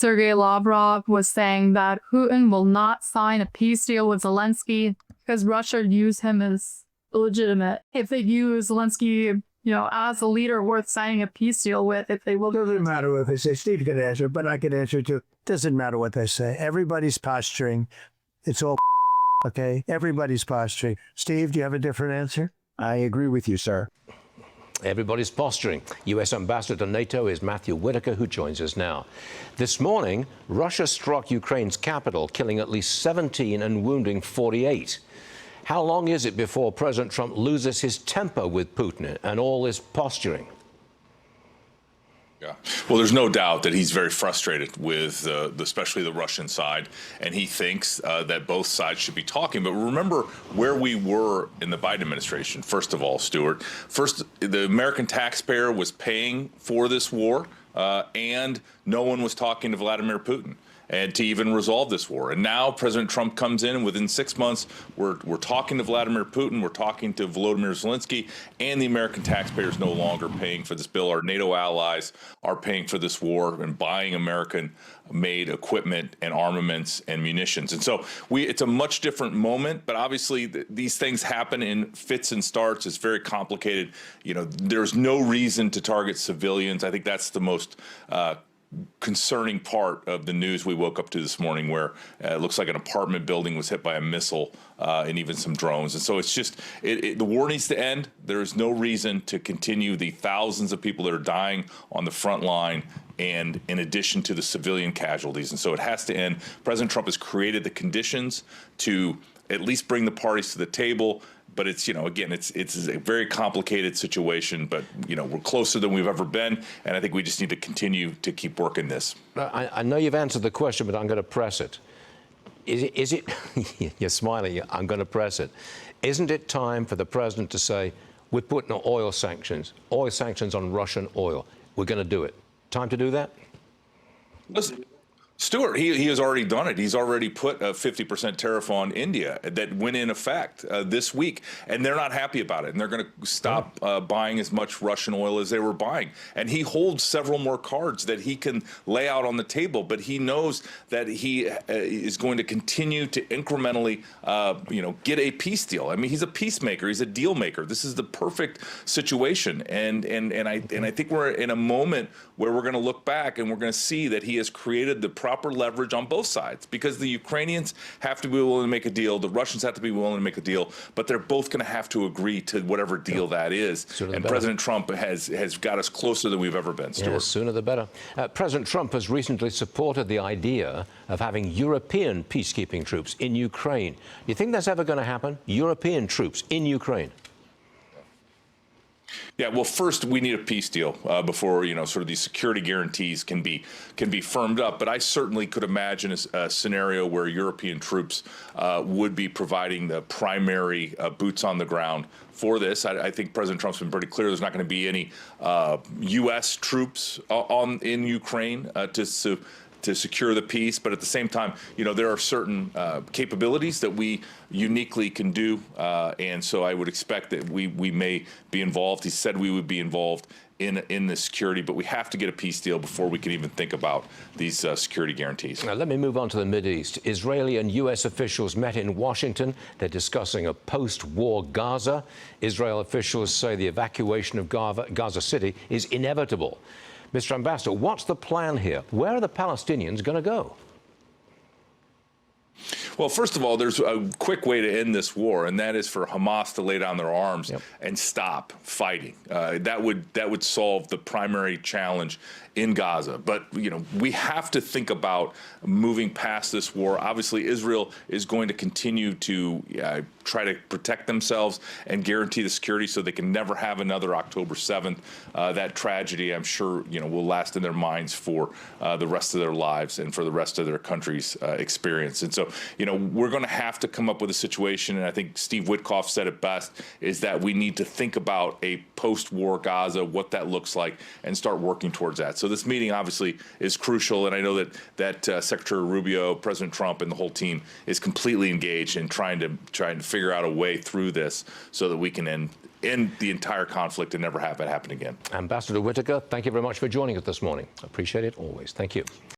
Sergei Lavrov was saying that Putin will not sign a peace deal with Zelensky because Russia views him as illegitimate. If they view Zelensky, as a leader worth signing a peace deal with, if they will. Doesn't matter what they say. Steve can answer, but I can answer too. Doesn't matter what they say. Everybody's posturing. It's all okay? Everybody's posturing. Steve, do you have a different answer? I agree with you, sir. Everybody's posturing. U.S. Ambassador to NATO is Matthew Whitaker, who joins us now. This morning, Russia struck Ukraine's capital, killing at least 17 and wounding 48. How long is it before President Trump loses his temper with Putin and all this posturing? Yeah. Well, there's no doubt that he's very frustrated with especially the Russian side, and he thinks that both sides should be talking. But remember where we were in the Biden administration, first of all, Stuart. First, the American taxpayer was paying for this war, and no one was talking to Vladimir Putin and to even resolve this war. And now President Trump comes in, and within 6 months, we're talking to Vladimir Putin, we're talking to Volodymyr Zelensky, and the American taxpayer is no longer paying for this bill. Our NATO allies are paying for this war and buying American-made equipment and armaments and munitions. And so it's a much different moment, but obviously these things happen in fits and starts. It's very complicated. There's no reason to target civilians. I think that's the most concerning part of the news we woke up to this morning, where it looks like an apartment building was hit by a missile and even some drones. And so it's just, the war needs to end. There is no reason to continue the thousands of people that are dying on the front line, and in addition to the civilian casualties. And so it has to end. President Trump has created the conditions to at least bring the parties to the table. But it's, again, it's a very complicated situation, but, we're closer than we've ever been. And I think we just need to continue to keep working this. I know you've answered the question, but I'm going to press it. Is it you're smiling, I'm going to press it. Isn't it time for the president to say, we're putting oil sanctions on Russian oil. We're going to do it. Time to do that? Listen, Stuart, he has already done it. He's already put a 50% tariff on India that went in effect this week, and they're not happy about it. And they're going to stop buying as much Russian oil as they were buying. And he holds several more cards that he can lay out on the table, but he knows that he is going to continue to incrementally, get a peace deal. I mean, he's a peacemaker. He's a deal maker. This is the perfect situation. And I think we're in a moment where we're going to look back and we're going to see that he has created the proper leverage on both sides, because the Ukrainians have to be willing to make a deal, the Russians have to be willing to make a deal, but they're both going to have to agree to whatever deal that is. And President Trump has got us closer than we've ever been, Stuart. Yeah, sooner the better. President Trump has recently supported the idea of having European peacekeeping troops in Ukraine. Do you think that's ever going to happen? European troops in Ukraine? Yeah, well, first we need a peace deal before sort of these security guarantees can be firmed up. But I certainly could imagine a scenario where European troops would be providing the primary boots on the ground for this. I think President Trump's been pretty clear. There's not going to be any U.S. troops in Ukraine to secure the peace, but at the same time, there are certain capabilities that we uniquely can do, and so I would expect that we may be involved. He said we would be involved in the security, but we have to get a peace deal before we can even think about these security guarantees. Now, let me move on to the Mideast. Israeli and U.S. officials met in Washington. They're discussing a post-war Gaza. Israel officials say the evacuation of Gaza City is inevitable. Mr. Ambassador, what's the plan here? Where are the Palestinians going to go? Well, first of all, there's a quick way to end this war, and that is for Hamas to lay down their arms and stop fighting. That would solve the primary challenge in Gaza. But, we have to think about moving past this war. Obviously, Israel is going to continue to try to protect themselves and guarantee the security so they can never have another October 7th. That tragedy, I'm sure, will last in their minds for the rest of their lives and for the rest of their country's experience. And so, we're going to have to come up with a situation, and I think Steve Witkoff said it best, is that we need to think about a post-war Gaza, what that looks like, and start working towards that. So this meeting obviously is crucial, and I know that Secretary Rubio, President Trump, and the whole team is completely engaged in trying to figure out a way through this so that we can end the entire conflict and never have it happen again. Ambassador Whitaker, thank you very much for joining us this morning. Appreciate it always. Thank you.